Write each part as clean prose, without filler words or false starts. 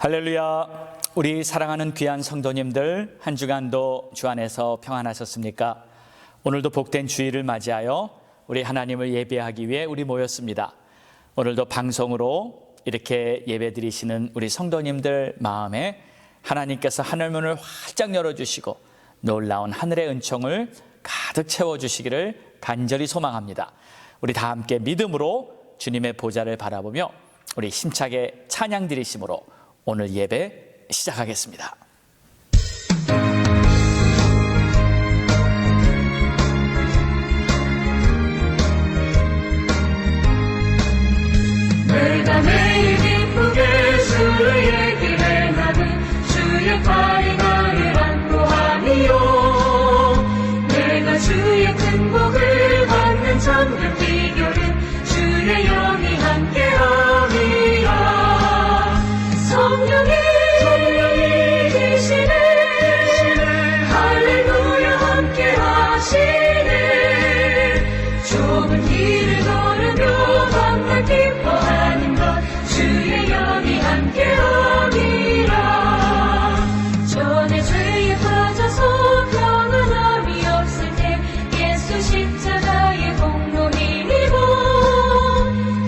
할렐루야. 우리 사랑하는 귀한 성도님들, 한 주간도 주 안에서 평안하셨습니까? 오늘도 복된 주일을 맞이하여 우리 하나님을 예배하기 위해 우리 모였습니다. 오늘도 방송으로 이렇게 예배 드리시는 우리 성도님들 마음에 하나님께서 하늘문을 활짝 열어주시고 놀라운 하늘의 은총을 가득 채워주시기를 간절히 소망합니다. 우리 다 함께 믿음으로 주님의 보좌를 바라보며 우리 힘차게 찬양 드리심으로 오늘 예배 시작하겠습니다. 내가 매일 기쁘게 주의 길에 나는 주의 팔이 나를 안보하니요. 내가 주의 큰 복을 받는 정글 비결은 주의 영이 함께함이라. 성령이 계시네, 할렐루야 함께 하시네. 좁은 길을 걸으며 밤낮 기뻐하는 것 주의 영이 함께함이라. 전에 죄에 빠져서 평안함이 없을 때 예수 십자가의 공로 힘입어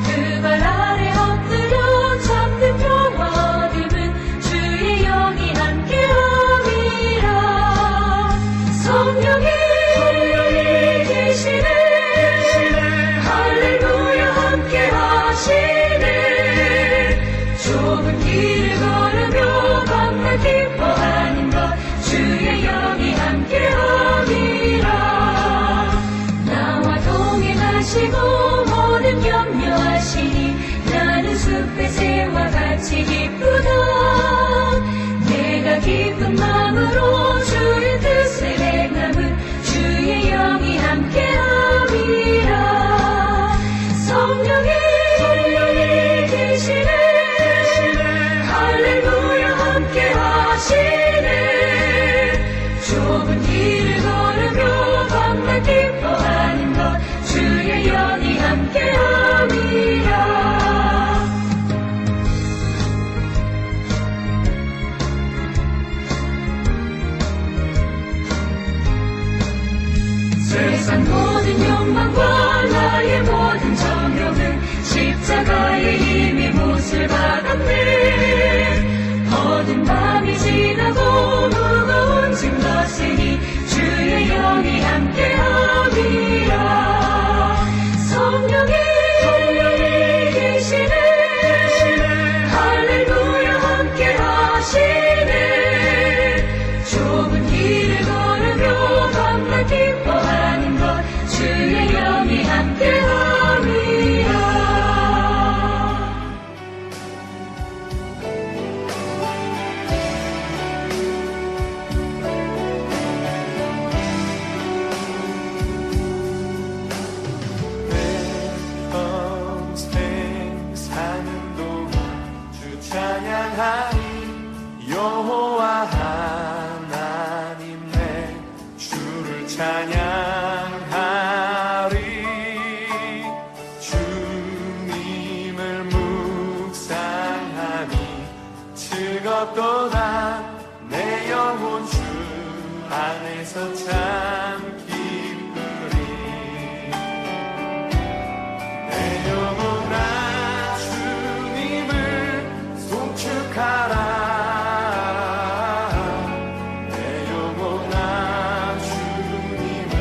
그 발 아래 엎드려 참된 평화 얻음은 주의 영이 함께함이라. 성령이 계시네, 할렐루야 함께 하시네. 좁은 길을 걸으며 밤낮 기뻐하는 것 주의 영이 함께함이라. 나와 동행하시고 모든 염려하시니 나는 숲의 새와 같이 기쁘다. 내가 기쁜 마음으로 주의 뜻을 행함은 주의 영이 함께함이라. 성령이 계시네, 할렐루야 함께 하시네. 좁은 길을 걸으며 밤낮 기뻐하는 것 주의 영이 함께함이라. 세상 모든 욕망과 나의 모든 정욕은 십자가의 힘이 못을 받았네. 어두운 밤이 지나고 무거운 짐 졌으니 주의 영이 함께함이라. 성령이 계시네, 할렐루야 함께 하시네. 좁은 길을 걸으며 밤낮 기뻐하는 것 주의 영이 함께함이라. 평생 사는 동안 주 찬양하리. 여호와 하나님 내 주를 찬양하리. 주님을 묵상하니 즐겁도다. 내 영혼 주 안에서 참 기쁘리. 내 영혼아 주님을 송축하라. 내 영혼아 주님을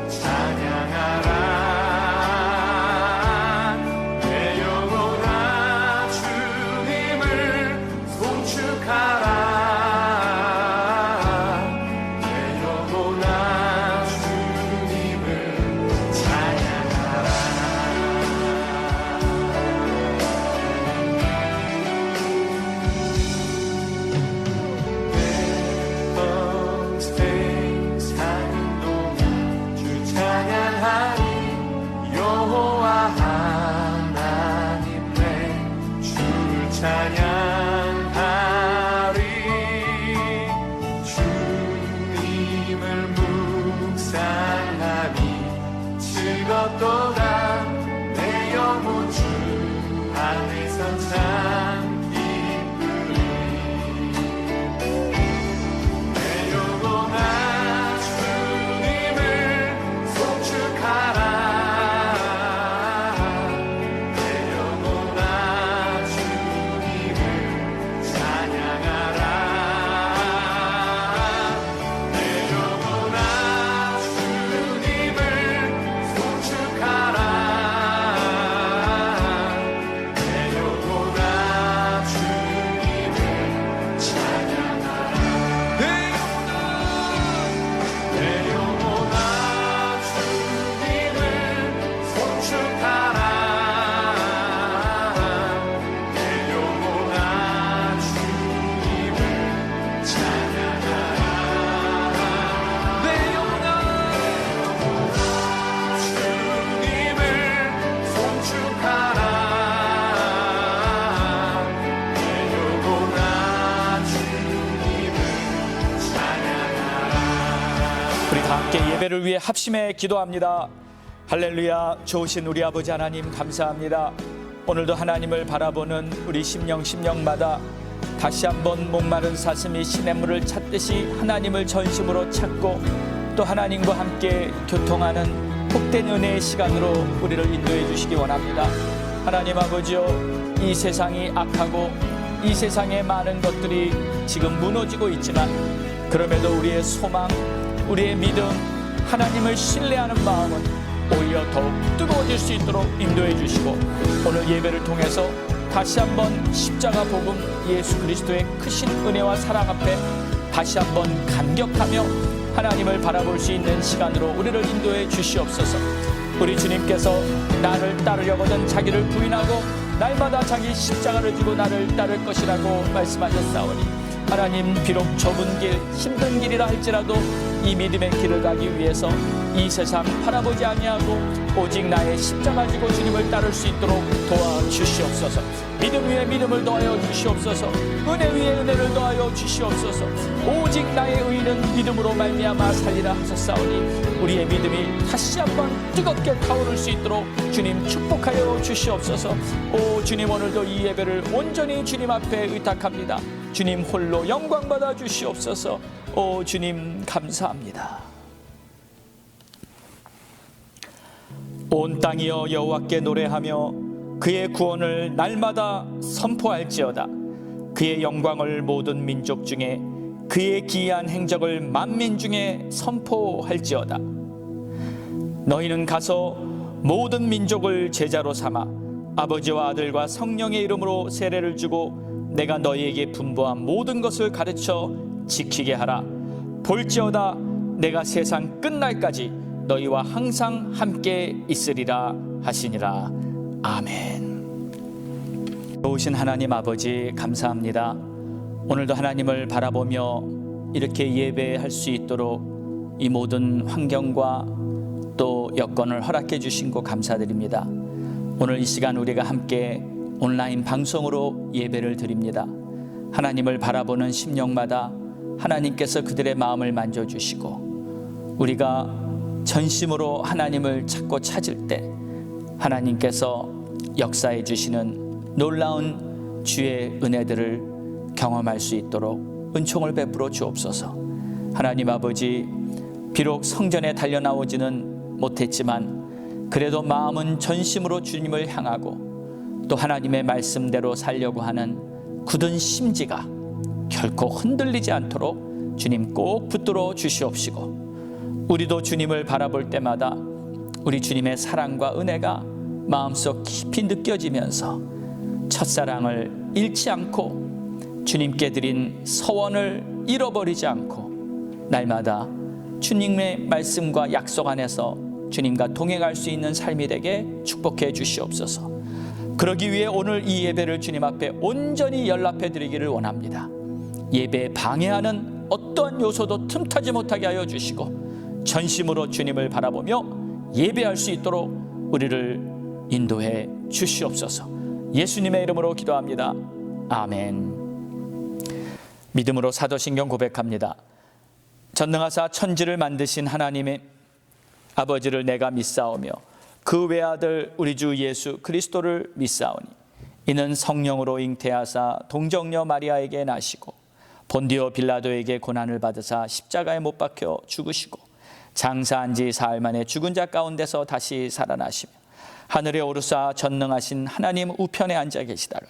찬양하라. 내 영혼아 주님을 송축하라. 내 영혼아 주님을 찬양하라. 평생 사는 동안 주 찬양하리. 여호와 하나님 내 주를 찬양하리. 주님을 묵상하니 즐겁도다. 내 영혼 주 안에서 참 기쁘리. 예배를 위해 합심해 기도합니다. 할렐루야. 좋으신 우리 아버지 하나님 감사합니다. 오늘도 하나님을 바라보는 우리 심령마다 다시 한번 목마른 사슴이 시냇물을 찾듯이 하나님을 전심으로 찾고 또 하나님과 함께 교통하는 복된 은혜의 시간으로 우리를 인도해 주시기 원합니다. 하나님 아버지요, 이 세상이 악하고 이 세상의 많은 것들이 지금 무너지고 있지만 그럼에도 우리의 소망, 우리의 믿음, 하나님을 신뢰하는 마음은 오히려 더욱 뜨거워질 수 있도록 인도해 주시고 오늘 예배를 통해서 다시 한번 십자가 복음 예수 그리스도의 크신 은혜와 사랑 앞에 다시 한번 감격하며 하나님을 바라볼 수 있는 시간으로 우리를 인도해 주시옵소서. 우리 주님께서 나를 따르려거든 자기를 부인하고 날마다 자기 십자가를 지고 나를 따를 것이라고 말씀하셨사오니 하나님, 비록 좁은 길, 힘든 길이라 할지라도 이 믿음의 길을 가기 위해서 이 세상 바라보지 아니하고 오직 나의 십자가 지고 주님을 따를 수 있도록 도와주시옵소서. 믿음 위에 믿음을 더하여 주시옵소서. 은혜 위에 은혜를 더하여 주시옵소서. 오직 나의 의는 믿음으로 말미암아 살리라 하셨사오니 우리의 믿음이 다시 한번 뜨겁게 타오를 수 있도록 주님 축복하여 주시옵소서. 오 주님, 오늘도 이 예배를 온전히 주님 앞에 의탁합니다. 주님 홀로 영광 받아 주시옵소서. 오 주님 감사합니다. 온 땅이여 여호와께 노래하며 그의 구원을 날마다 선포할지어다. 그의 영광을 모든 민족 중에 그의 기이한 행적을 만민 중에 선포할지어다. 너희는 가서 모든 민족을 제자로 삼아 아버지와 아들과 성령의 이름으로 세례를 주고 내가 너희에게 분부한 모든 것을 가르쳐 지키게 하라. 볼지어다 내가 세상 끝날까지 너희와 항상 함께 있으리라 하시니라. 아멘. 좋으신 하나님 아버지 감사합니다. 오늘도 하나님을 바라보며 이렇게 예배할 수 있도록 이 모든 환경과 또 여건을 허락해 주신 것 감사드립니다. 오늘 이 시간 우리가 함께 온라인 방송으로 예배를 드립니다. 하나님을 바라보는 심령마다 하나님께서 그들의 마음을 만져주시고 우리가 전심으로 하나님을 찾고 찾을 때 하나님께서 역사해 주시는 놀라운 주의 은혜들을 경험할 수 있도록 은총을 베풀어 주옵소서. 하나님 아버지, 비록 성전에 달려나오지는 못했지만 그래도 마음은 전심으로 주님을 향하고 또 하나님의 말씀대로 살려고 하는 굳은 심지가 결코 흔들리지 않도록 주님 꼭 붙들어 주시옵시고 우리도 주님을 바라볼 때마다 우리 주님의 사랑과 은혜가 마음속 깊이 느껴지면서 첫사랑을 잃지 않고 주님께 드린 서원을 잃어버리지 않고 날마다 주님의 말씀과 약속 안에서 주님과 동행할 수 있는 삶이 되게 축복해 주시옵소서. 그러기 위해 오늘 이 예배를 주님 앞에 온전히 연락해 드리기를 원합니다. 예배에 방해하는 어떠한 요소도 틈타지 못하게 하여 주시고 전심으로 주님을 바라보며 예배할 수 있도록 우리를 인도해 주시옵소서. 예수님의 이름으로 기도합니다. 아멘. 믿음으로 사도신경 고백합니다. 전능하사 천지를 만드신 하나님의 아버지를 내가 믿사오며 그 외아들 우리 주 예수 그리스도를 믿사오니 이는 성령으로 잉태하사 동정녀 마리아에게 나시고 본디오 빌라도에게 고난을 받으사 십자가에 못 박혀 죽으시고 장사한 지 사흘 만에 죽은 자 가운데서 다시 살아나시며 하늘에 오르사 전능하신 하나님 우편에 앉아 계시다가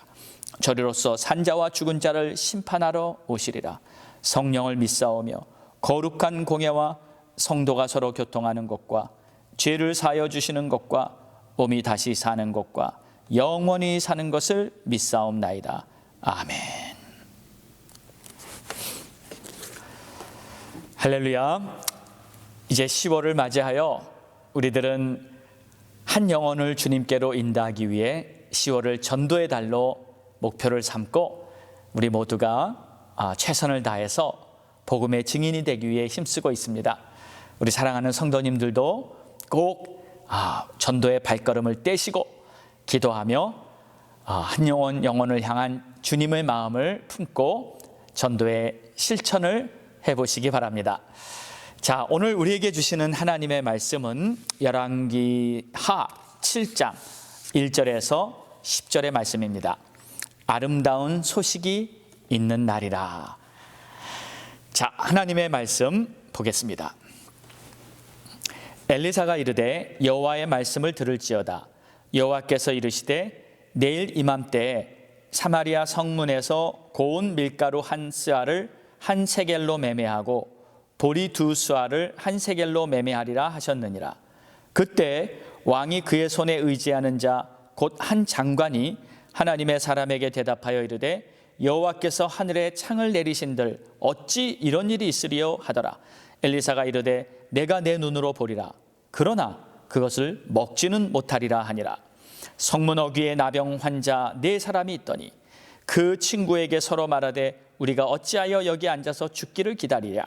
저리로서 산자와 죽은 자를 심판하러 오시리라. 성령을 믿사오며 거룩한 공예와 성도가 서로 교통하는 것과 죄를 사하여 주시는 것과 몸이 다시 사는 것과 영원히 사는 것을 믿사옵나이다. 아멘. 할렐루야. 이제 10월을 맞이하여 우리들은 한 영혼을 주님께로 인도하기 위해 10월을 전도의 달로 목표를 삼고 우리 모두가 최선을 다해서 복음의 증인이 되기 위해 힘쓰고 있습니다. 우리 사랑하는 성도님들도 꼭 전도의 발걸음을 떼시고 기도하며 한 영혼을 향한 주님의 마음을 품고 전도의 실천을 해보시기 바랍니다. 자, 오늘 우리에게 주시는 하나님의 말씀은 열왕기하 7장 1절에서 10절의 말씀입니다. 아름다운 소식이 있는 날이라. 자, 하나님의 말씀 보겠습니다. 엘리사가 이르되 여호와의 말씀을 들을지어다. 여호와께서 이르시되 내일 이맘때에 사마리아 성문에서 고운 밀가루 한 스아를 한 세겔로 매매하고 보리 두 스아를 한 세겔로 매매하리라 하셨느니라. 그때 왕이 그의 손에 의지하는 자 곧 한 장관이 하나님의 사람에게 대답하여 이르되 여호와께서 하늘에 창을 내리신들 어찌 이런 일이 있으리요 하더라. 엘리사가 이르되 내가 내 눈으로 보리라. 그러나 그것을 먹지는 못하리라 하니라. 성문 어귀에 나병 환자 4사람이 있더니 그 친구에게 서로 말하되 우리가 어찌하여 여기 앉아서 죽기를 기다리랴.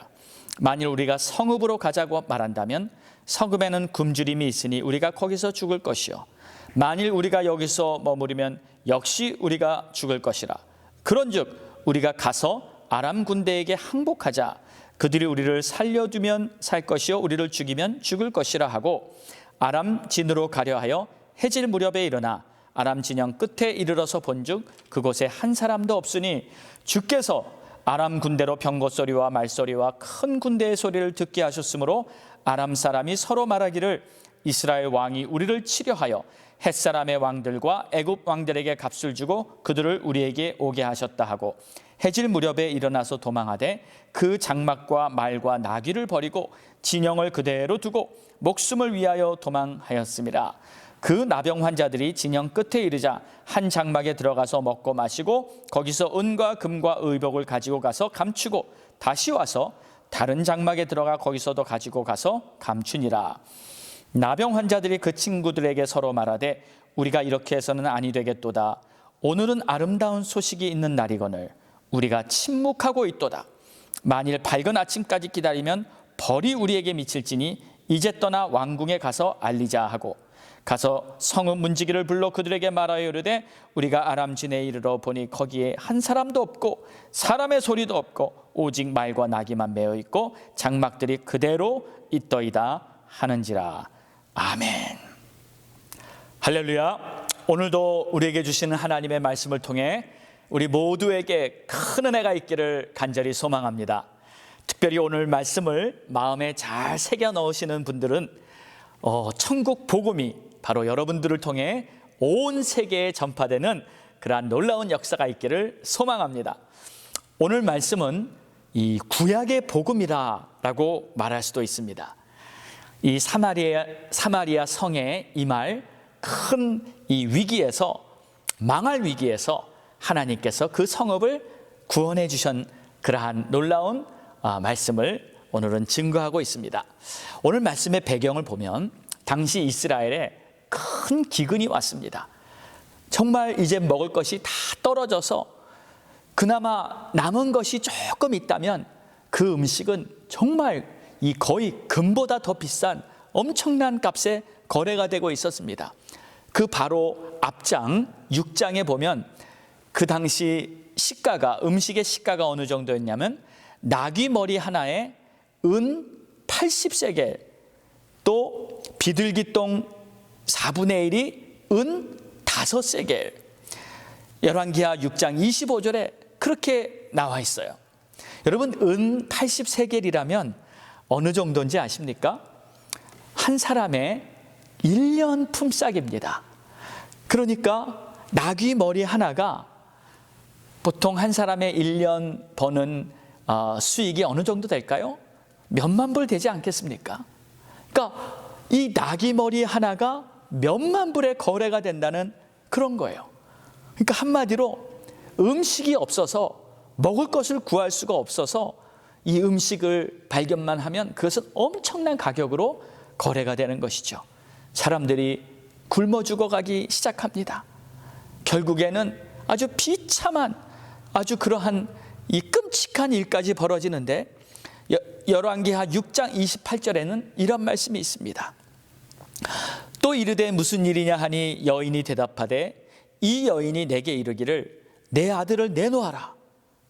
만일 우리가 성읍으로 가자고 말한다면 성읍에는 굶주림이 있으니 우리가 거기서 죽을 것이요 만일 우리가 여기서 머무르면 역시 우리가 죽을 것이라. 그런즉 우리가 가서 아람 군대에게 항복하자. 그들이 우리를 살려두면 살 것이요 우리를 죽이면 죽을 것이라 하고 아람 진으로 가려 하여 해질 무렵에 일어나 아람 진영 끝에 이르러서 본즉 그곳에 한 사람도 없으니 주께서 아람 군대로 병거 소리와 말소리와 큰 군대의 소리를 듣게 하셨으므로 아람 사람이 서로 말하기를 이스라엘 왕이 우리를 치려하여 헷사람의 왕들과 애굽 왕들에게 값을 주고 그들을 우리에게 오게 하셨다 하고 해질 무렵에 일어나서 도망하되 그 장막과 말과 나귀를 버리고 진영을 그대로 두고 목숨을 위하여 도망하였습니다. 그 나병 환자들이 진영 끝에 이르자 한 장막에 들어가서 먹고 마시고 거기서 은과 금과 의복을 가지고 가서 감추고 다시 와서 다른 장막에 들어가 거기서도 가지고 가서 감추니라. 나병 환자들이 그 친구들에게 서로 말하되 우리가 이렇게 해서는 아니 되겠도다. 오늘은 아름다운 소식이 있는 날이거늘 우리가 침묵하고 있도다. 만일 밝은 아침까지 기다리면 벌이 우리에게 미칠지니 이제 떠나 왕궁에 가서 알리자 하고 가서 성읍 문지기를 불러 그들에게 말하여 이르되 우리가 아람 진에 이르러 보니 거기에 한 사람도 없고 사람의 소리도 없고 오직 말과 나귀만 매어 있고 장막들이 그대로 있더이다 하는지라. 아멘. 할렐루야. 오늘도 우리에게 주시는 하나님의 말씀을 통해 우리 모두에게 큰 은혜가 있기를 간절히 소망합니다. 특별히 오늘 말씀을 마음에 잘 새겨 넣으시는 분들은 천국 복음이 바로 여러분들을 통해 온 세계에 전파되는 그러한 놀라운 역사가 있기를 소망합니다. 오늘 말씀은 이 구약의 복음이라고 말할 수도 있습니다. 이 사마리아 성에 임할 큰 이 위기에서 망할 위기에서 하나님께서 그 성읍을 구원해 주신 그러한 놀라운 말씀을 오늘은 증거하고 있습니다. 오늘 말씀의 배경을 보면 당시 이스라엘에 큰 기근이 왔습니다. 정말 이제 먹을 것이 다 떨어져서 그나마 남은 것이 조금 있다면 그 음식은 정말 이 거의 금보다 더 비싼 엄청난 값에 거래가 되고 있었습니다. 그 바로 앞장 6장에 보면 그 당시 시가가 음식의 시가가 어느 정도였냐면 나귀 머리 하나에 은 80세겔 또 비둘기똥 4분의 1이 은 5세겔 열왕기하 6장 25절에 그렇게 나와 있어요. 여러분 은 80세겔이라면 어느 정도인지 아십니까? 한 사람의 1년 품삯입니다. 그러니까 나귀 머리 하나가 보통 한 사람의 1년 버는 수익이 어느 정도 될까요? 몇만 불 되지 않겠습니까? 그러니까 이 나귀 머리 하나가 몇만 불에 거래가 된다는 그런 거예요. 그러니까 한마디로 음식이 없어서 먹을 것을 구할 수가 없어서 이 음식을 발견만 하면 그것은 엄청난 가격으로 거래가 되는 것이죠. 사람들이 굶어 죽어가기 시작합니다. 결국에는 아주 비참한 아주 그러한 이 끔찍한 일까지 벌어지는데 열왕기하 6장 28절에는 이런 말씀이 있습니다. 또 이르되 무슨 일이냐 하니 여인이 대답하되 이 여인이 내게 이르기를 내 아들을 내놓아라.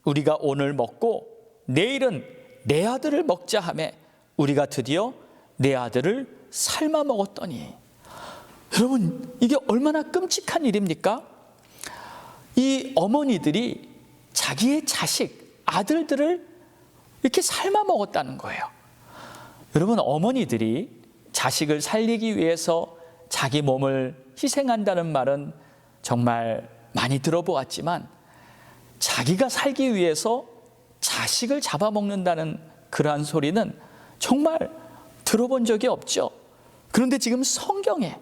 우리가 오늘 먹고 내일은 내 아들을 먹자 하매 우리가 드디어 내 아들을 삶아 먹었더니. 여러분, 이게 얼마나 끔찍한 일입니까? 이 어머니들이 자기의 자식, 아들들을 이렇게 삶아 먹었다는 거예요. 여러분, 어머니들이 자식을 살리기 위해서 자기 몸을 희생한다는 말은 정말 많이 들어보았지만, 자기가 살기 위해서 자식을 잡아먹는다는 그러한 소리는 정말 들어본 적이 없죠. 그런데 지금 성경에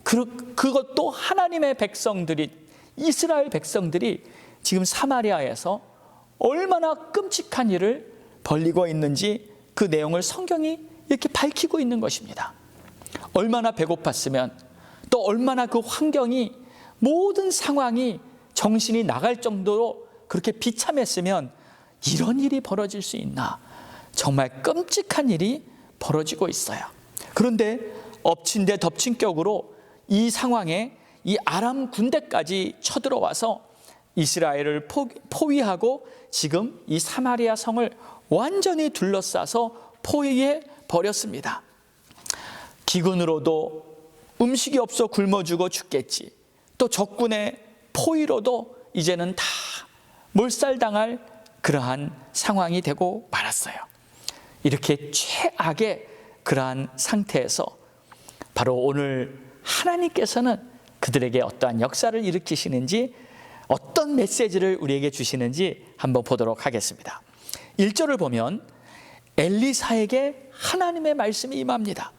그것도 하나님의 백성들이, 이스라엘 백성들이 지금 사마리아에서 얼마나 끔찍한 일을 벌이고 있는지 그 내용을 성경이 이렇게 밝히고 있는 것입니다. 얼마나 배고팠으면, 또 얼마나 그 환경이, 모든 상황이 정신이 나갈 정도로 그렇게 비참했으면 이런 일이 벌어질 수 있나. 정말 끔찍한 일이 벌어지고 있어요. 그런데 엎친 데 덮친 격으로 이 상황에 이 아람 군대까지 쳐들어와서 이스라엘을 포위하고 지금 이 사마리아 성을 완전히 둘러싸서 포위해 버렸습니다. 기근으로도 음식이 없어 굶어 죽어 죽겠지, 또 적군의 포위로도 이제는 다 몰살당할 그러한 상황이 되고 말았어요. 이렇게 최악의 그러한 상태에서 바로 오늘 하나님께서는 그들에게 어떠한 역사를 일으키시는지, 어떤 메시지를 우리에게 주시는지 한번 보도록 하겠습니다. 1절을 보면 엘리사에게 하나님의 말씀이 임합니다.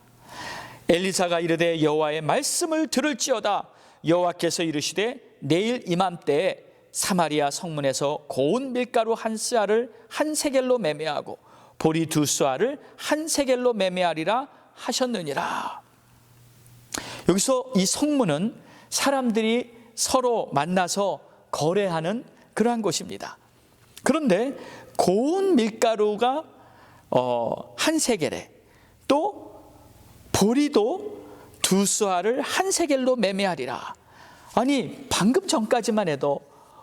엘리사가 이르되 여호와의 말씀을 들을지어다. 여호와께서 이르시되 내일 이맘때에 사마리아 성문에서 고운 밀가루 한 스아를 한 세겔로 매매하고 보리 두 스아를 한 세겔로 매매하리라 하셨느니라. 여기서 이 성문은 사람들이 서로 만나서 거래하는 그러한 곳입니다. 그런데 고운 밀가루가 한 세겔에, 또 보리도 두 스아를 한 세겔로 매매하리라. 아니, 방금 전까지만 해도,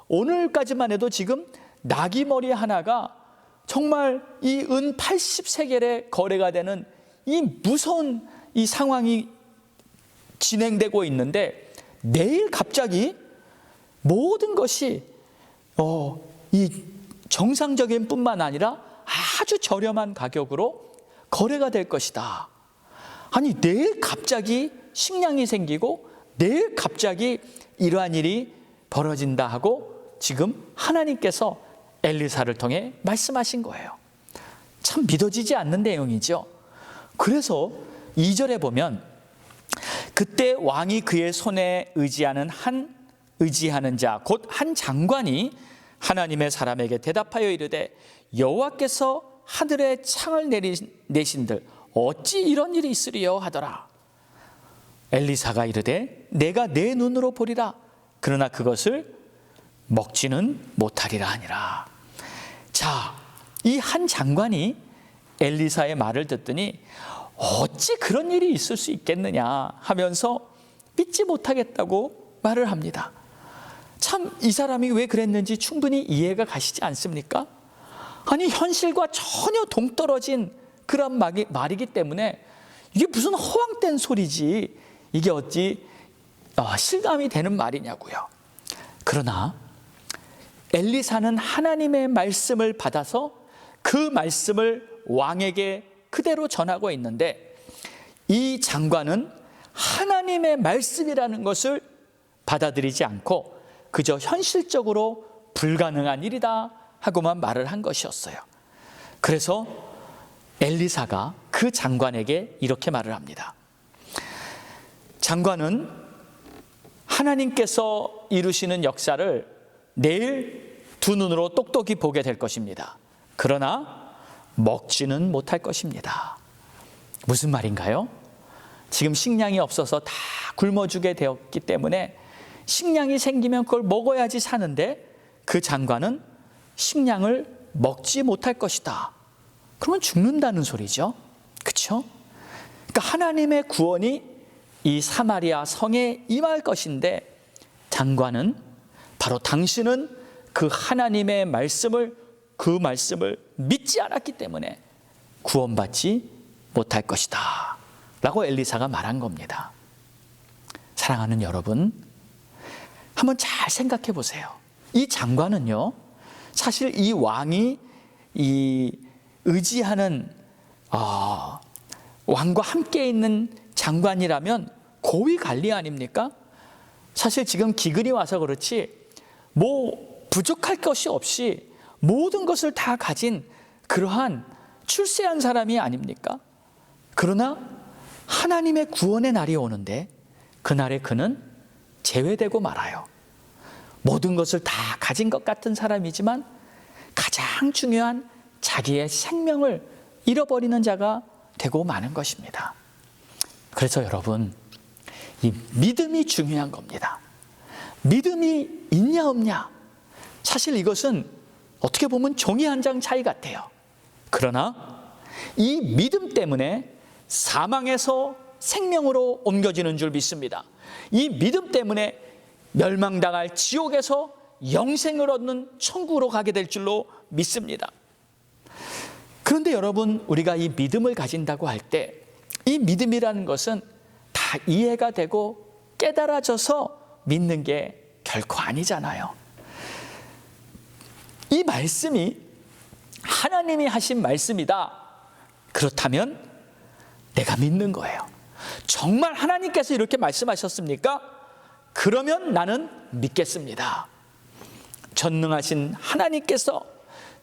오늘까지만 해도 지금 나귀머리 하나가 정말 이 은 80세겔에 거래가 되는 이 무서운 이 상황이 진행되고 있는데, 내일 갑자기 모든 것이 이 정상적인 뿐만 아니라 아주 저렴한 가격으로 거래가 될 것이다. 아니, 내일 갑자기 식량이 생기고 내일 갑자기 이러한 일이 벌어진다 하고 지금 하나님께서 엘리사를 통해 말씀하신 거예요. 참 믿어지지 않는 내용이죠. 그래서 2절에 보면 그때 왕이 그의 손에 의지하는 자 곧 한 장관이 하나님의 사람에게 대답하여 이르되 여호와께서 하늘에 창을 내신들 어찌 이런 일이 있으리요 하더라. 엘리사가 이르되 내가 내 눈으로 보리라. 그러나 그것을 먹지는 못하리라 하니라. 자, 이 한 장관이 엘리사의 말을 듣더니 어찌 그런 일이 있을 수 있겠느냐 하면서 믿지 못하겠다고 말을 합니다. 참, 이 사람이 왜 그랬는지 충분히 이해가 가시지 않습니까? 아니, 현실과 전혀 동떨어진 그런 말이기 때문에 이게 무슨 허황된 소리지, 이게 어찌 실감이 되는 말이냐고요. 그러나 엘리사는 하나님의 말씀을 받아서 그 말씀을 왕에게 그대로 전하고 있는데, 이 장관은 하나님의 말씀이라는 것을 받아들이지 않고 그저 현실적으로 불가능한 일이다 하고만 말을 한 것이었어요. 그래서 엘리사가 그 장관에게 이렇게 말을 합니다. 장관은 하나님께서 이루시는 역사를 내일 두 눈으로 똑똑히 보게 될 것입니다. 그러나 먹지는 못할 것입니다. 무슨 말인가요? 지금 식량이 없어서 다 굶어 죽게 되었기 때문에 식량이 생기면 그걸 먹어야지 사는데, 그 장관은 식량을 먹지 못할 것이다. 그러면 죽는다는 소리죠. 그렇죠? 그러니까 하나님의 구원이 이 사마리아 성에 임할 것인데, 장관은 바로 당신은 그 하나님의 말씀을, 그 말씀을 믿지 않았기 때문에 구원받지 못할 것이다 라고 엘리사가 말한 겁니다. 사랑하는 여러분, 한번 잘 생각해 보세요. 이 장관은요, 사실 이 왕이 의지하는 왕과 함께 있는 장관이라면 고위 관리 아닙니까? 사실 지금 기근이 와서 그렇지 뭐 부족할 것이 없이 모든 것을 다 가진 그러한 출세한 사람이 아닙니까? 그러나 하나님의 구원의 날이 오는데 그날에 그는 제외되고 말아요. 모든 것을 다 가진 것 같은 사람이지만 가장 중요한 자기의 생명을 잃어버리는 자가 되고 마는 것입니다. 그래서 여러분, 이 믿음이 중요한 겁니다. 믿음이 있냐 없냐, 사실 이것은 어떻게 보면 종이 한 장 차이 같아요. 그러나 이 믿음 때문에 사망에서 생명으로 옮겨지는 줄 믿습니다. 이 믿음 때문에 멸망당할 지옥에서 영생을 얻는 천국으로 가게 될 줄로 믿습니다. 그런데 여러분, 우리가 이 믿음을 가진다고 할 때 이 믿음이라는 것은 다 이해가 되고 깨달아져서 믿는 게 결코 아니잖아요. 이 말씀이 하나님이 하신 말씀이다. 그렇다면 내가 믿는 거예요. 정말 하나님께서 이렇게 말씀하셨습니까? 그러면 나는 믿겠습니다. 전능하신 하나님께서,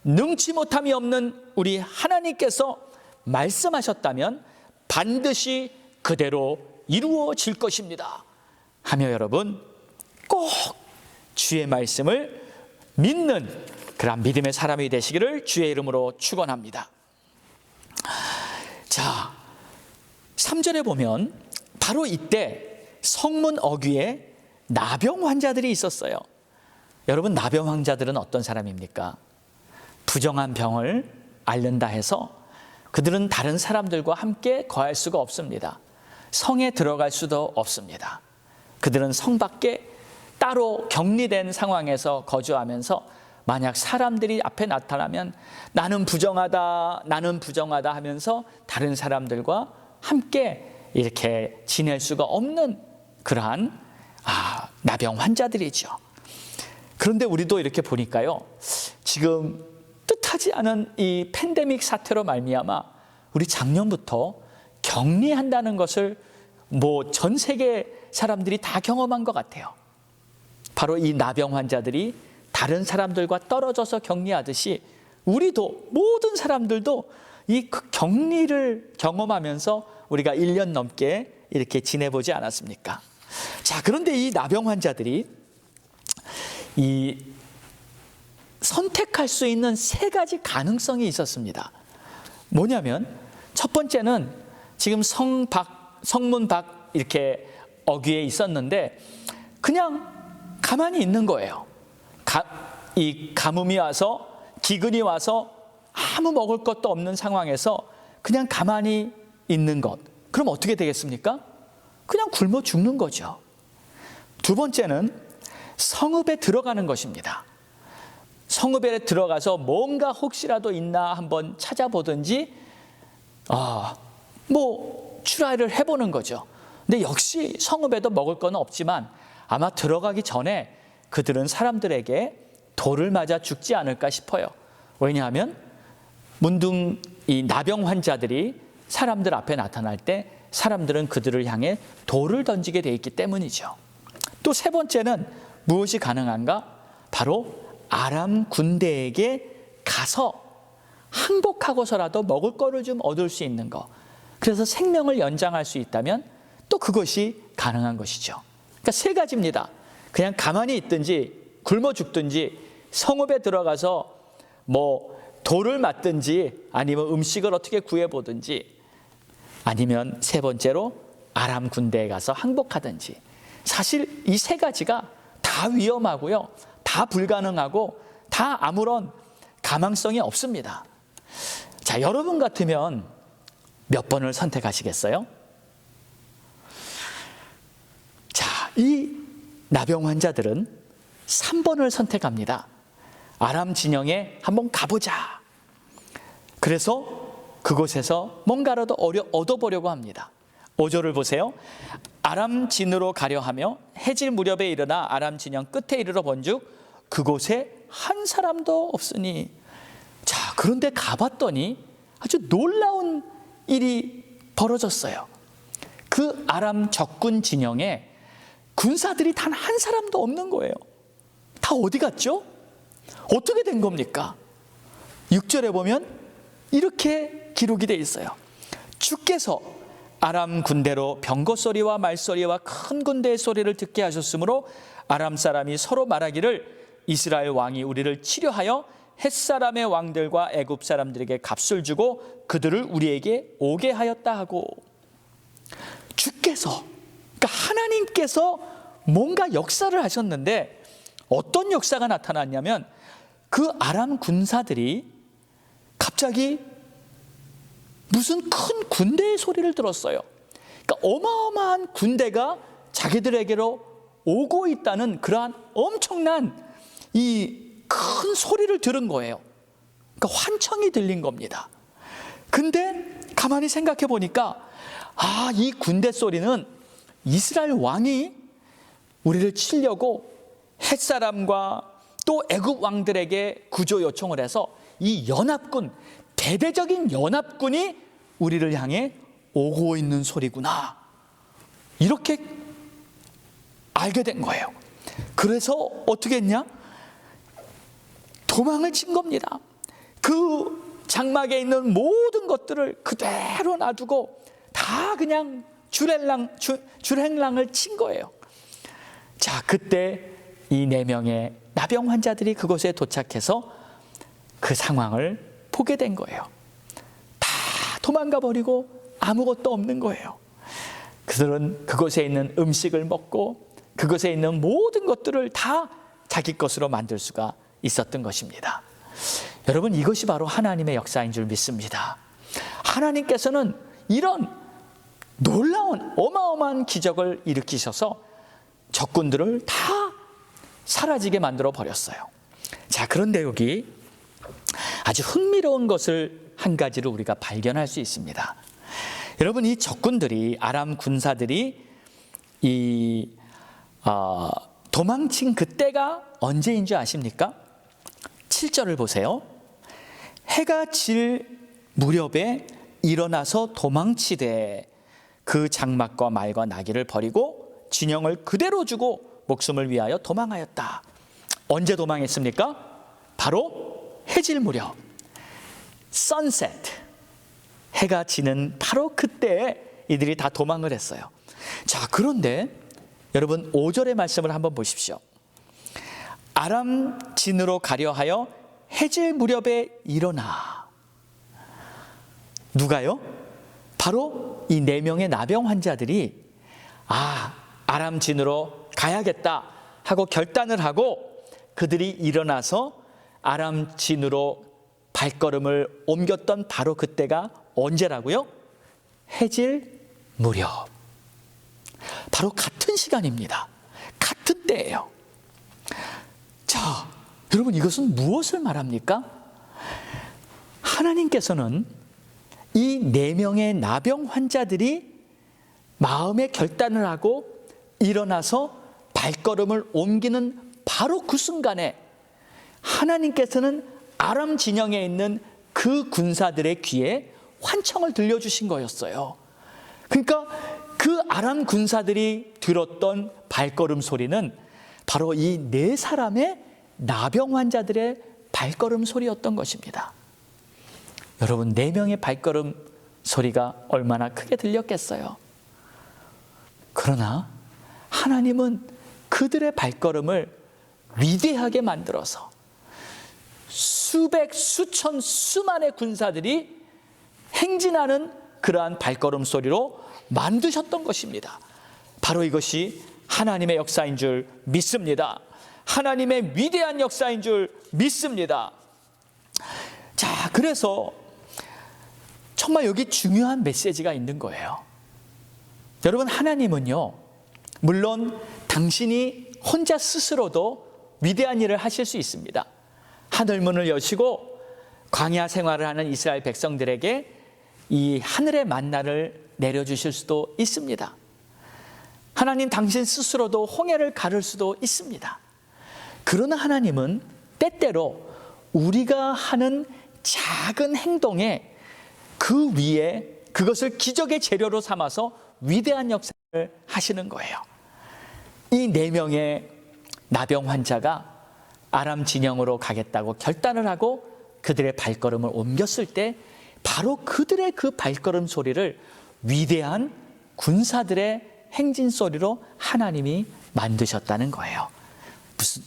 능치 못함이 없는 우리 하나님께서 말씀하셨다면 반드시 그대로 이루어질 것입니다 하며 여러분, 꼭 주의 말씀을 믿는 그런 믿음의 사람이 되시기를 주의 이름으로 축원합니다. 자, 3절에 보면 바로 이때 성문 어귀에 나병 환자들이 있었어요. 여러분, 나병 환자들은 어떤 사람입니까? 부정한 병을 앓는다 해서 그들은 다른 사람들과 함께 거할 수가 없습니다. 성에 들어갈 수도 없습니다. 그들은 성 밖에 따로 격리된 상황에서 거주하면서 만약 사람들이 앞에 나타나면 나는 부정하다 하면서 다른 사람들과 함께 이렇게 지낼 수가 없는 그러한 나병 환자들이죠. 그런데 우리도 이렇게 보니까요, 지금 뜻하지 않은 이 팬데믹 사태로 말미암아 우리 작년부터 격리한다는 것을 전 세계 사람들이 다 경험한 것 같아요. 바로 이 나병 환자들이 다른 사람들과 떨어져서 격리하듯이 우리도, 모든 사람들도 이 격리를 경험하면서 우리가 1년 넘게 이렇게 지내보지 않았습니까? 자, 그런데 이 나병 환자들이 선택할 수 있는 3가지 가능성이 있었습니다. 뭐냐면, 첫 번째는 지금 성문 밖 이렇게 어귀에 있었는데 그냥 가만히 있는 거예요. 이 가뭄이 와서, 기근이 와서 아무 먹을 것도 없는 상황에서 그냥 가만히 있는 것. 그럼 어떻게 되겠습니까? 그냥 굶어 죽는 거죠. 두 번째는 성읍에 들어가는 것입니다. 성읍에 들어가서 뭔가 혹시라도 있나 한번 찾아보든지 추라이를 해보는 거죠. 근데 역시 성읍에도 먹을 건 없지만 아마 들어가기 전에 그들은 사람들에게 돌을 맞아 죽지 않을까 싶어요. 왜냐하면 문둥 이 나병 환자들이 사람들 앞에 나타날 때 사람들은 그들을 향해 돌을 던지게 돼 있기 때문이죠. 또 3번째는 무엇이 가능한가? 바로 아람 군대에게 가서 항복하고서라도 먹을 거를 좀 얻을 수 있는 거, 그래서 생명을 연장할 수 있다면 또 그것이 가능한 것이죠. 그러니까 3가지입니다. 그냥 가만히 있든지 굶어 죽든지 성읍에 들어가서 돌을 맞든지 아니면 음식을 어떻게 구해보든지, 아니면 3번째로 아람 군대에 가서 항복하든지. 사실 이 3가지가 다 위험하고요, 다 불가능하고 다 아무런 가망성이 없습니다. 자, 여러분 같으면 몇 번을 선택하시겠어요? 자, 이 나병 환자들은 3번을 선택합니다. 아람 진영에 한번 가보자. 그래서 그곳에서 뭔가라도 얻어보려고 합니다. 5절을 보세요. 아람 진으로 가려 하며 해질 무렵에 일어나 아람 진영 끝에 이르러 본즉 그곳에 한 사람도 없으니. 자, 그런데 가봤더니 아주 놀라운 일이 벌어졌어요. 그 아람 적군 진영에 군사들이 단 한 사람도 없는 거예요. 다 어디 갔죠? 어떻게 된 겁니까? 6절에 보면 이렇게 기록이 되어 있어요. 주께서 아람 군대로 병거 소리와 말소리와 큰 군대의 소리를 듣게 하셨으므로 아람 사람이 서로 말하기를 이스라엘 왕이 우리를 치려하여 햇사람의 왕들과 애굽 사람들에게 값을 주고 그들을 우리에게 오게 하였다 하고. 주께서, 그러니까 하나님께서 뭔가 역사를 하셨는데 어떤 역사가 나타났냐면 그 아람 군사들이 갑자기 무슨 큰 군대의 소리를 들었어요. 그러니까 어마어마한 군대가 자기들에게로 오고 있다는 그러한 엄청난 이 큰 소리를 들은 거예요. 그러니까 환청이 들린 겁니다. 근데 가만히 생각해 보니까 이 군대 소리는 이스라엘 왕이 우리를 치려고 햇사람과 또 애굽 왕들에게 구조 요청을 해서 이 연합군, 대대적인 연합군이 우리를 향해 오고 있는 소리구나, 이렇게 알게 된 거예요. 그래서 어떻게 했냐? 도망을 친 겁니다. 그 장막에 있는 모든 것들을 그대로 놔두고 다 그냥 줄행랑을 친 거예요. 자, 그때 이 4명의 나병 환자들이 그곳에 도착해서 그 상황을 보게 된 거예요. 다 도망가 버리고 아무것도 없는 거예요. 그들은 그곳에 있는 음식을 먹고 그곳에 있는 모든 것들을 다 자기 것으로 만들 수가 있었던 것입니다. 여러분, 이것이 바로 하나님의 역사인 줄 믿습니다. 하나님께서는 이런 놀라운 어마어마한 기적을 일으키셔서 적군들을 다 사라지게 만들어 버렸어요. 자, 그런데 여기 아주 흥미로운 것을 한 가지를 우리가 발견할 수 있습니다. 여러분, 이 적군들이, 아람 군사들이 도망친 그때가 언제인 줄 아십니까? 7절을 보세요. 해가 질 무렵에 일어나서 도망치되 그 장막과 말과 나귀를 버리고 진영을 그대로 주고 목숨을 위하여 도망하였다. 언제 도망했습니까? 바로 해질 무렵, 선셋, 해가 지는 바로 그때에 이들이 다 도망을 했어요. 자, 그런데 여러분 5절의 말씀을 한번 보십시오. 아람 진으로 가려 하여 해질 무렵에 일어나. 누가요? 바로 이 4명의 나병 환자들이 아람 진으로 가야겠다 하고 결단을 하고 그들이 일어나서 아람 진으로 발걸음을 옮겼던 바로 그때가 언제라고요? 해질 무렵. 바로 같은 시간입니다. 같은 때예요. 자, 여러분, 이것은 무엇을 말합니까? 하나님께서는 이 4명의 나병 환자들이 마음의 결단을 하고 일어나서 발걸음을 옮기는 바로 그 순간에 하나님께서는 아람 진영에 있는 그 군사들의 귀에 환청을 들려주신 거였어요. 그러니까 그 아람 군사들이 들었던 발걸음 소리는 바로 이 4사람의 나병 환자들의 발걸음 소리였던 것입니다. 여러분, 4명의 발걸음 소리가 얼마나 크게 들렸겠어요. 그러나 하나님은 그들의 발걸음을 위대하게 만들어서 수백, 수천, 수만의 군사들이 행진하는 그러한 발걸음 소리로 만드셨던 것입니다. 바로 이것이 하나님의 역사인 줄 믿습니다. 하나님의 위대한 역사인 줄 믿습니다. 자, 그래서 정말 여기 중요한 메시지가 있는 거예요. 여러분, 하나님은요, 물론 당신이 혼자 스스로도 위대한 일을 하실 수 있습니다. 하늘문을 여시고 광야 생활을 하는 이스라엘 백성들에게 이 하늘의 만나를 내려주실 수도 있습니다. 하나님 당신 스스로도 홍해를 가를 수도 있습니다. 그러나 하나님은 때때로 우리가 하는 작은 행동에 그 위에 그것을 기적의 재료로 삼아서 위대한 역사를 하시는 거예요. 이 4명의 나병 환자가 아람 진영으로 가겠다고 결단을 하고 그들의 발걸음을 옮겼을 때 바로 그들의 그 발걸음 소리를 위대한 군사들의 행진 소리로 하나님이 만드셨다는 거예요.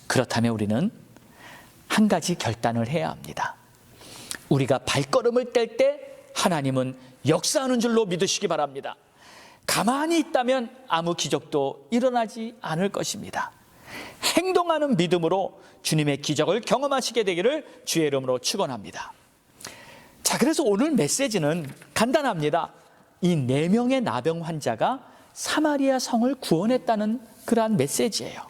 그렇다면 우리는 한 가지 결단을 해야 합니다. 우리가 발걸음을 뗄 때 하나님은 역사하는 줄로 믿으시기 바랍니다. 가만히 있다면 아무 기적도 일어나지 않을 것입니다. 행동하는 믿음으로 주님의 기적을 경험하시게 되기를 주의 이름으로 축원합니다. 자, 그래서 오늘 메시지는 간단합니다. 이 4명의 나병 환자가 사마리아 성을 구원했다는 그러한 메시지예요.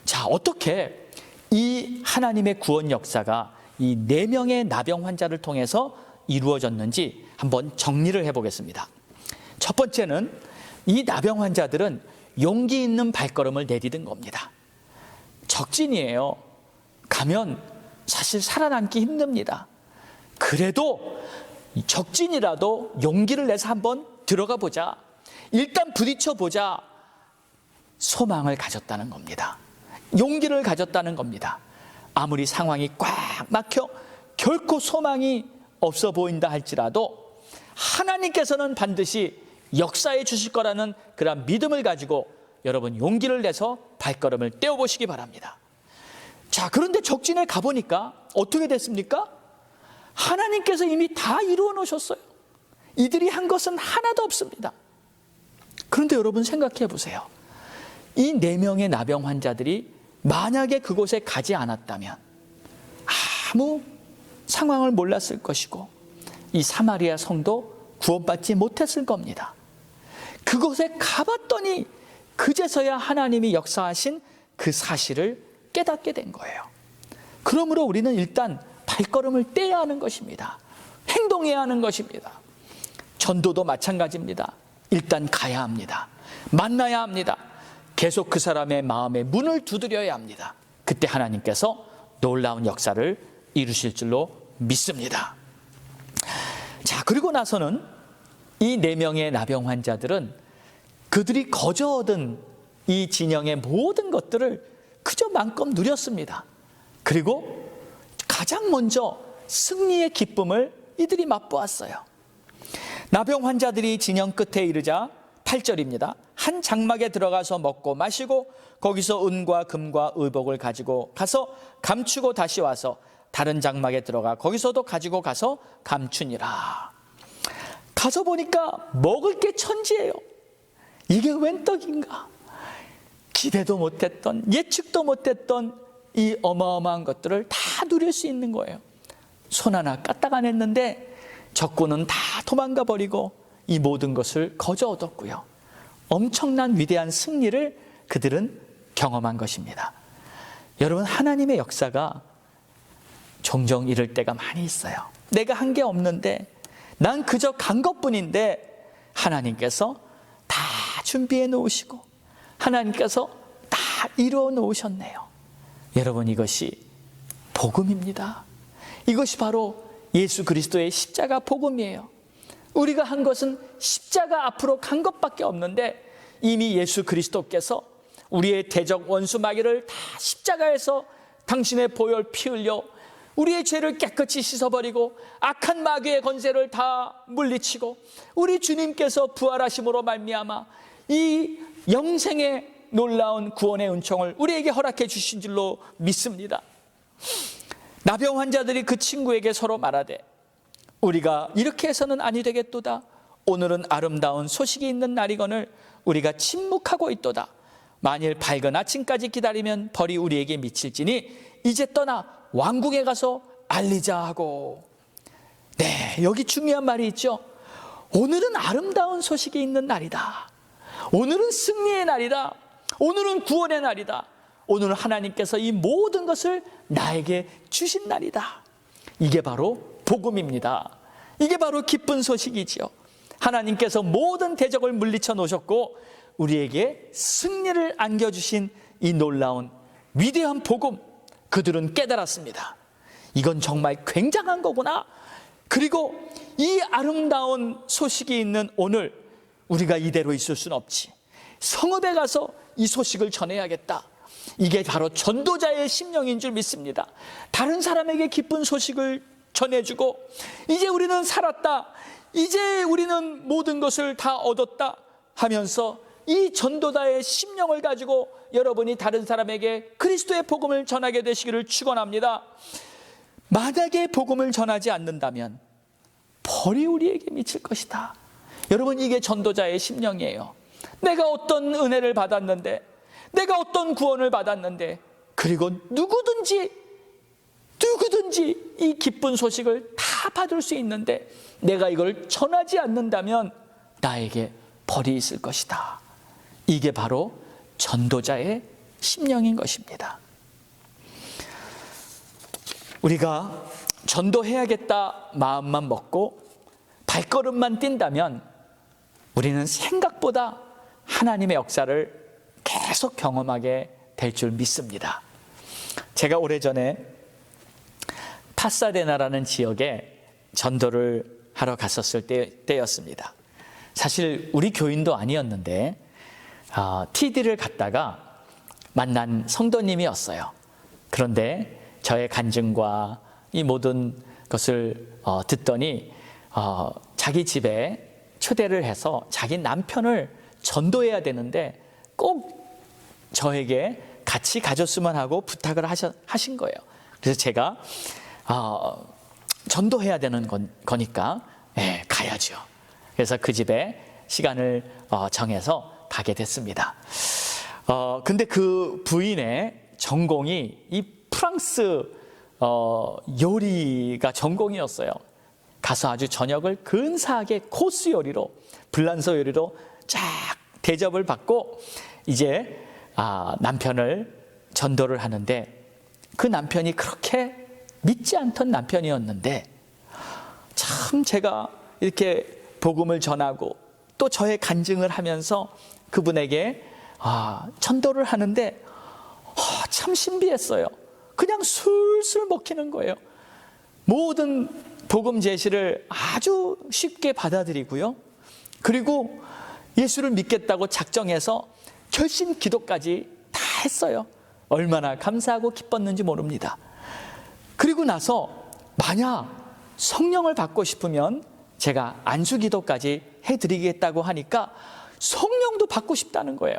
자, 어떻게 이 하나님의 구원 역사가 이 4명의 나병 환자를 통해서 이루어졌는지 한번 정리를 해보겠습니다. 첫 번째는 이 나병 환자들은 용기 있는 발걸음을 내디딘 겁니다. 적진이에요. 가면 사실 살아남기 힘듭니다. 그래도 적진이라도 용기를 내서 한번 들어가 보자, 일단 부딪혀 보자, 소망을 가졌다는 겁니다. 용기를 가졌다는 겁니다. 아무리 상황이 꽉 막혀 결코 소망이 없어 보인다 할지라도 하나님께서는 반드시 역사해 주실 거라는 그런 믿음을 가지고 여러분 용기를 내서 발걸음을 떼어보시기 바랍니다. 자, 그런데 적진에 가보니까 어떻게 됐습니까? 하나님께서 이미 다 이루어 놓으셨어요. 이들이 한 것은 하나도 없습니다. 그런데 여러분 생각해 보세요. 이 4명의 나병 환자들이 만약에 그곳에 가지 않았다면 아무 상황을 몰랐을 것이고 이 사마리아 성도 구원받지 못했을 겁니다. 그곳에 가봤더니 그제서야 하나님이 역사하신 그 사실을 깨닫게 된 거예요. 그러므로 우리는 일단 발걸음을 떼야 하는 것입니다. 행동해야 하는 것입니다. 전도도 마찬가지입니다. 일단 가야 합니다. 만나야 합니다. 계속 그 사람의 마음에 문을 두드려야 합니다. 그때 하나님께서 놀라운 역사를 이루실 줄로 믿습니다. 자, 그리고 나서는 이 4명의 나병 환자들은 그들이 거저 얻은 이 진영의 모든 것들을 그저 마음껏 누렸습니다. 그리고 가장 먼저 승리의 기쁨을 이들이 맛보았어요. 나병 환자들이 진영 끝에 이르자 8절입니다. 한 장막에 들어가서 먹고 마시고 거기서 은과 금과 의복을 가지고 가서 감추고 다시 와서 다른 장막에 들어가 거기서도 가지고 가서 감추니라. 가서 보니까 먹을 게 천지예요. 이게 웬 떡인가? 기대도 못했던, 예측도 못했던 이 어마어마한 것들을 다 누릴 수 있는 거예요. 손 하나 까딱 안 했는데 적군은 다 도망가 버리고 이 모든 것을 거저 얻었고요. 엄청난 위대한 승리를 그들은 경험한 것입니다. 여러분, 하나님의 역사가 종종 이럴 때가 많이 있어요. 내가 한 게 없는데 난 그저 간 것뿐인데 하나님께서 다 준비해 놓으시고 하나님께서 다 이루어 놓으셨네요. 여러분, 이것이 복음입니다. 이것이 바로 예수 그리스도의 십자가 복음이에요. 우리가 한 것은 십자가 앞으로 간 것밖에 없는데 이미 예수 그리스도께서 우리의 대적 원수 마귀를 다 십자가에서 당신의 보혈 피 흘려 우리의 죄를 깨끗이 씻어버리고 악한 마귀의 권세를 다 물리치고 우리 주님께서 부활하심으로 말미암아 이 영생의 놀라운 구원의 은총을 우리에게 허락해 주신 줄로 믿습니다. 나병 환자들이 그 친구에게 서로 말하되 우리가 이렇게 해서는 아니 되겠도다. 오늘은 아름다운 소식이 있는 날이거늘 우리가 침묵하고 있도다. 만일 밝은 아침까지 기다리면 벌이 우리에게 미칠지니 이제 떠나 왕궁에 가서 알리자 하고. 네, 여기 중요한 말이 있죠. 오늘은 아름다운 소식이 있는 날이다. 오늘은 승리의 날이다. 오늘은 구원의 날이다. 오늘 하나님께서 이 모든 것을 나에게 주신 날이다. 이게 바로 복음입니다. 이게 바로 기쁜 소식이지요. 하나님께서 모든 대적을 물리쳐 놓으셨고 우리에게 승리를 안겨주신 이 놀라운 위대한 복음, 그들은 깨달았습니다. 이건 정말 굉장한 거구나. 그리고 이 아름다운 소식이 있는 오늘 우리가 이대로 있을 수는 없지. 성읍에 가서 이 소식을 전해야겠다. 이게 바로 전도자의 심령인 줄 믿습니다. 다른 사람에게 기쁜 소식을 전해주고 이제 우리는 살았다, 이제 우리는 모든 것을 다 얻었다 하면서 이 전도자의 심령을 가지고 여러분이 다른 사람에게 그리스도의 복음을 전하게 되시기를 축원합니다. 만약에 복음을 전하지 않는다면 벌이 우리에게 미칠 것이다. 여러분, 이게 전도자의 심령이에요. 내가 어떤 은혜를 받았는데, 내가 어떤 구원을 받았는데, 그리고 누구든지 이 기쁜 소식을 다 받을 수 있는데 내가 이걸 전하지 않는다면 나에게 벌이 있을 것이다. 이게 바로 전도자의 심령인 것입니다. 우리가 전도해야겠다 마음만 먹고 발걸음만 뛴다면 우리는 생각보다 하나님의 역사를 계속 경험하게 될 줄 믿습니다. 제가 오래전에 파사데나라는 지역에 전도를 하러 갔었을 때였습니다. 사실 우리 교인도 아니었는데 TD를 갔다가 만난 성도님이었어요. 그런데 저의 간증과 이 모든 것을 듣더니 자기 집에 초대를 해서 자기 남편을 전도해야 되는데 꼭 저에게 같이 가줬으면 하고 부탁을 하신 거예요. 그래서 제가 전도해야 되는 거니까 가야죠. 그래서 그 집에 시간을 정해서 가게 됐습니다. 근데 그 부인의 전공이 이 프랑스 요리가 전공이었어요. 가서 아주 저녁을 근사하게 코스 요리로, 불란서 요리로 쫙 대접을 받고 이제 남편을 전도를 하는데, 그 남편이 그렇게 믿지 않던 남편이었는데 참 제가 이렇게 복음을 전하고 또 저의 간증을 하면서 그분에게 전도를 하는데 참 신비했어요. 그냥 술술 먹히는 거예요. 모든 복음 제시를 아주 쉽게 받아들이고요. 그리고 예수를 믿겠다고 작정해서 결심 기도까지 다 했어요. 얼마나 감사하고 기뻤는지 모릅니다. 그리고 나서 만약 성령을 받고 싶으면 제가 안수 기도까지 해드리겠다고 하니까 성령도 받고 싶다는 거예요.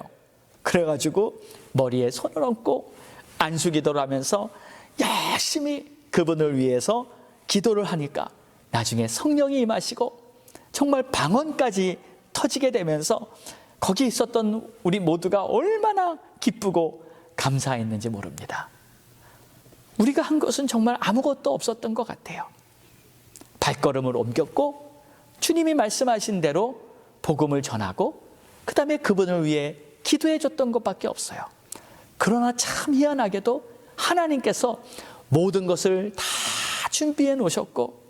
그래가지고 머리에 손을 얹고 안수 기도를 하면서 열심히 그분을 위해서 기도를 하니까 나중에 성령이 임하시고 정말 방언까지 터지게 되면서 거기 있었던 우리 모두가 얼마나 기쁘고 감사했는지 모릅니다. 우리가 한 것은 정말 아무것도 없었던 것 같아요. 발걸음을 옮겼고 주님이 말씀하신 대로 복음을 전하고 그 다음에 그분을 위해 기도해 줬던 것밖에 없어요. 그러나 참 희한하게도 하나님께서 모든 것을 다 준비해 놓으셨고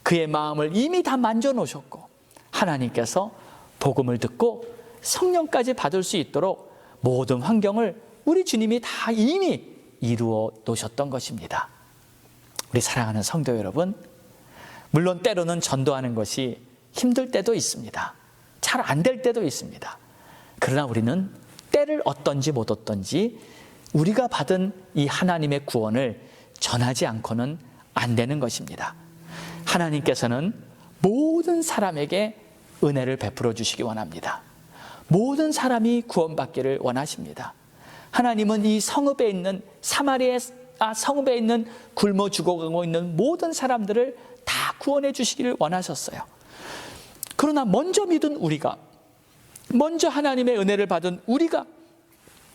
그의 마음을 이미 다 만져 놓으셨고 하나님께서 복음을 듣고 성령까지 받을 수 있도록 모든 환경을 우리 주님이 다 이미 이루어 놓으셨던 것입니다. 우리 사랑하는 성도 여러분, 물론 때로는 전도하는 것이 힘들 때도 있습니다. 잘 안 될 때도 있습니다. 그러나 우리는 때를 얻든지 못 얻든지 우리가 받은 이 하나님의 구원을 전하지 않고는 안 되는 것입니다. 하나님께서는 모든 사람에게 은혜를 베풀어 주시기 원합니다. 모든 사람이 구원받기를 원하십니다. 하나님은 이 성읍에 있는 성읍에 있는 굶어 죽어가고 있는 모든 사람들을 다 구원해 주시기를 원하셨어요. 그러나 먼저 믿은 우리가, 먼저 하나님의 은혜를 받은 우리가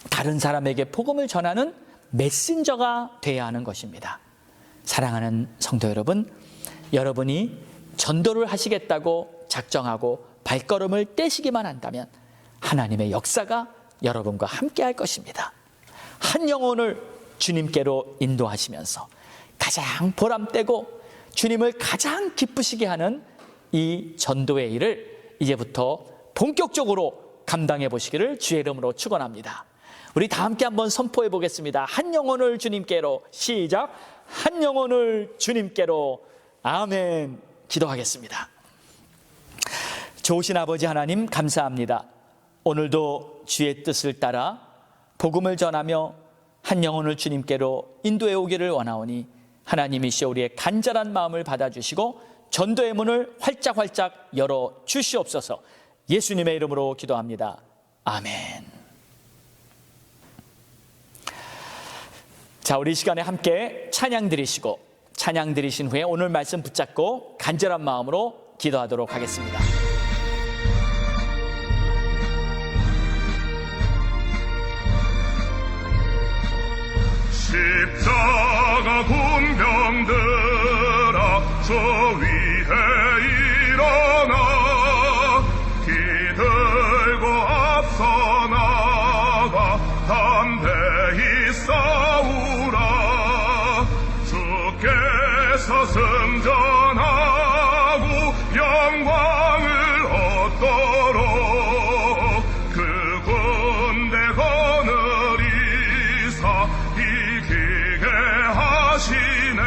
다른 사람에게 복음을 전하는 메신저가 되어야 하는 것입니다. 사랑하는 성도 여러분, 여러분이 전도를 하시겠다고 작정하고 발걸음을 떼시기만 한다면 하나님의 역사가 여러분과 함께 할 것입니다. 한 영혼을 주님께로 인도하시면서 가장 보람되고 주님을 가장 기쁘시게 하는 이 전도의 일을 이제부터 본격적으로 감당해 보시기를 주의 이름으로 축원합니다. 우리 다 함께 한번 선포해 보겠습니다. 한 영혼을 주님께로. 시작. 한 영혼을 주님께로. 아멘. 기도하겠습니다. 좋으신 아버지 하나님, 감사합니다. 오늘도 주의 뜻을 따라 복음을 전하며 한 영혼을 주님께로 인도해 오기를 원하오니 하나님이시여 우리의 간절한 마음을 받아주시고 전도의 문을 활짝활짝 열어 주시옵소서. 예수님의 이름으로 기도합니다. 아멘. 자, 우리 이 시간에 함께 찬양 드리시고, 찬양 드리신 후에 오늘 말씀 붙잡고 간절한 마음으로 기도하도록 하겠습니다. 십자가 군병들아 저 위에 일어나 기들고 앞서 나가 담대히 싸우라. 주께서 승전하고 영광을 얻도록 그 군대 거느리사 이기게 하시네.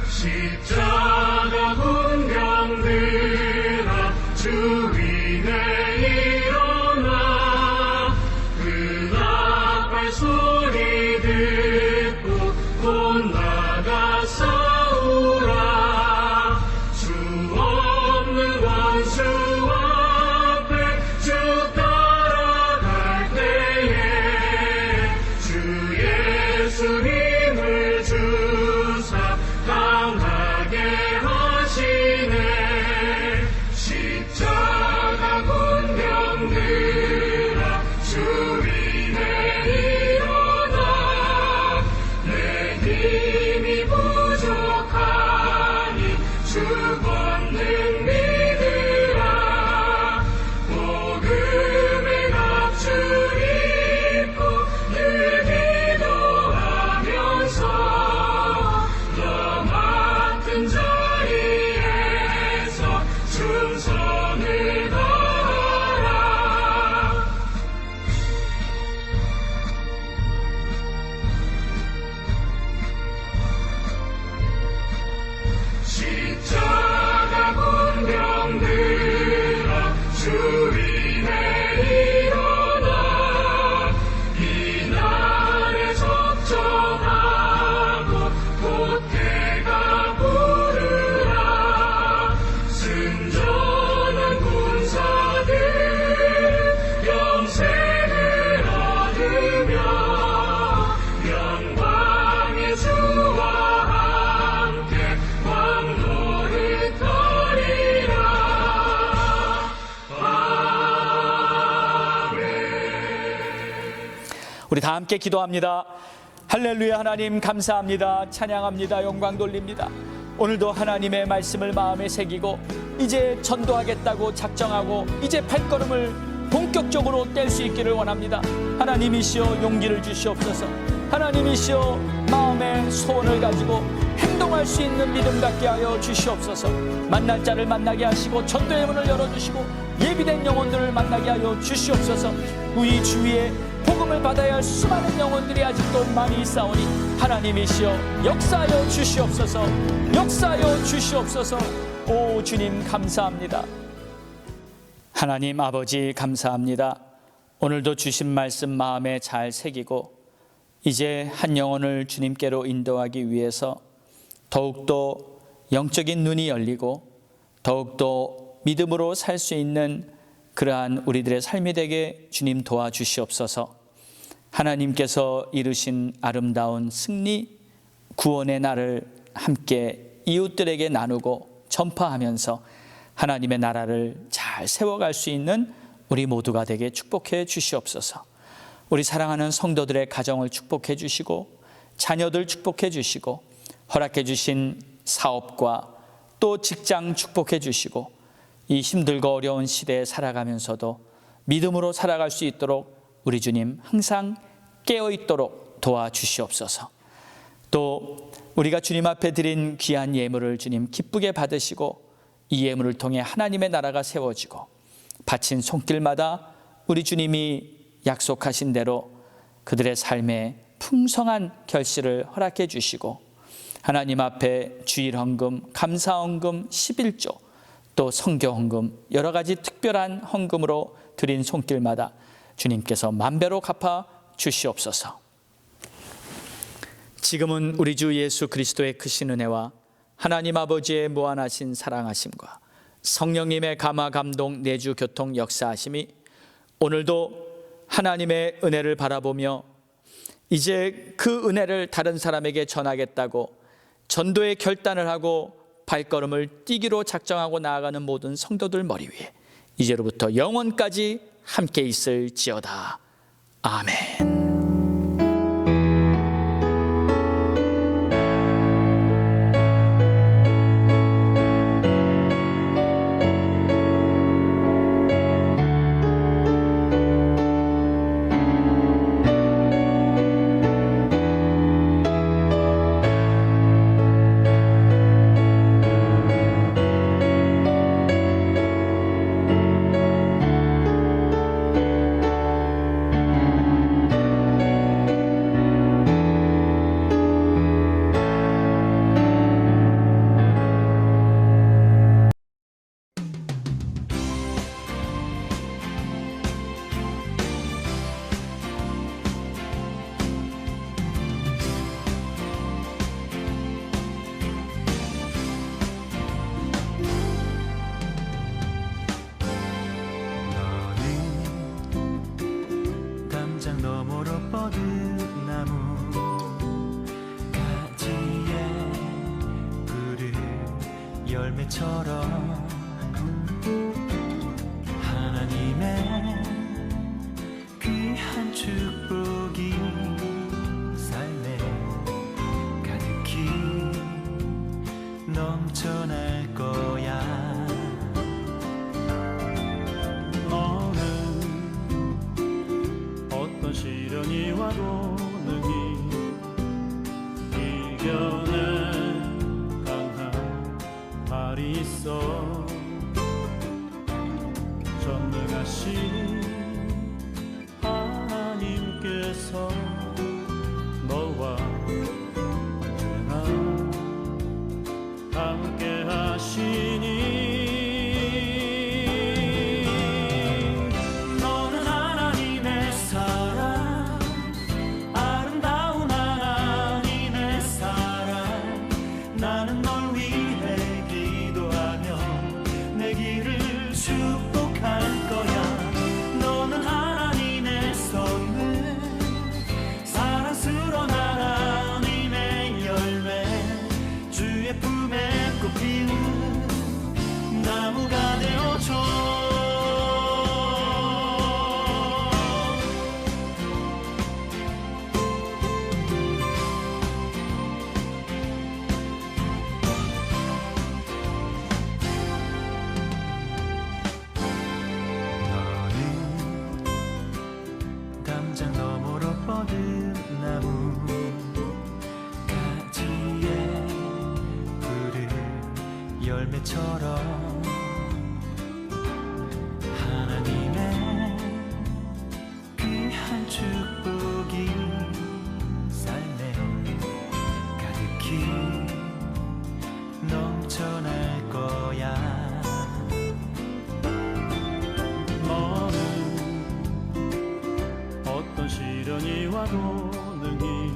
십자가 군병들아 주 위에 일어나 그 나팔 소리 듣고 곧 나가 싸우라. 주 없는 원수 앞에 쭉 따라갈 때에 주 예수 힘을 주사 강하게 하시네. 십자가 군병들아 주 위에 일어나 내 힘이 부족하니 주 권능 믿으라. 복음의 값줄 입고 늘 기도하면서 너 맡은 자리에서 충성을 다하라. 십자가 군병들아 주 위에 일어나 이 날에 적정하고 곧 해가 부르라. 승전한 군사들 영생을 얻으며 영광의 주와 함께 왕노를 터리라. 우리 다 함께 기도합니다. 할렐루야. 하나님 감사합니다. 찬양합니다. 영광 돌립니다. 오늘도 하나님의 말씀을 마음에 새기고 이제 전도하겠다고 작정하고 이제 발걸음을 본격적으로 뗄 수 있기를 원합니다. 하나님이시여 용기를 주시옵소서. 하나님이시여 마음의 소원을 가지고 행동할 수 있는 믿음 갖게 하여 주시옵소서. 만날 자를 만나게 하시고 전도의 문을 열어주시고 예비된 영혼들을 만나게 하여 주시옵소서. 우리 주위에 복음을 받아야 할 수많은 영혼들이 아직도 많이 있사오니 하나님이시여 역사하여 주시옵소서. 역사하여 주시옵소서. 오 주님 감사합니다. 하나님 아버지 감사합니다. 오늘도 주신 말씀 마음에 잘 새기고 이제 한 영혼을 주님께로 인도하기 위해서 더욱더 영적인 눈이 열리고 더욱더 믿음으로 살 수 있는 그러한 우리들의 삶이 되게 주님 도와주시옵소서. 하나님께서 이루신 아름다운 승리, 구원의 날을 함께 이웃들에게 나누고 전파하면서 하나님의 나라를 잘 세워갈 수 있는 우리 모두가 되게 축복해 주시옵소서. 우리 사랑하는 성도들의 가정을 축복해 주시고 자녀들 축복해 주시고 허락해 주신 사업과 또 직장 축복해 주시고 이 힘들고 어려운 시대에 살아가면서도 믿음으로 살아갈 수 있도록 우리 주님 항상 깨어있도록 도와주시옵소서. 또 우리가 주님 앞에 드린 귀한 예물을 주님 기쁘게 받으시고 이 예물을 통해 하나님의 나라가 세워지고 바친 손길마다 우리 주님이 약속하신 대로 그들의 삶에 풍성한 결실을 허락해 주시고 하나님 앞에 주일헌금, 감사헌금, 11조, 또 성교헌금, 여러 가지 특별한 헌금으로 드린 손길마다 주님께서 만배로 갚아 주시옵소서. 지금은 우리 주 예수 그리스도의 크신 은혜와 하나님 아버지의 무한하신 사랑하심과 성령님의 감화 감동 내주 교통 역사하심이 오늘도 하나님의 은혜를 바라보며 이제 그 은혜를 다른 사람에게 전하겠다고 전도의 결단을 하고 발걸음을 뛰기로 작정하고 나아가는 모든 성도들 머리 위에 이제로부터 영원까지 함께 있을지어다. 아멘. 너머로 뻗은 나무 가지에 푸른 열매처럼 하나님의 귀한 축복이 삶에 가득히 넘쳐날 거야. 시련이 와도 능히 이겨낼 강한 발이 있어. 전능하신 하나님께서 너와 언제나 함께 하시니 나무가 되어줘. 너는 담장 너머로 뻗은 나무 가지에 푸른 열매처럼 하나님의 귀한 축복이 삶에 가득히 넘쳐날 거야. 너는 어떤 시련이 와도 능히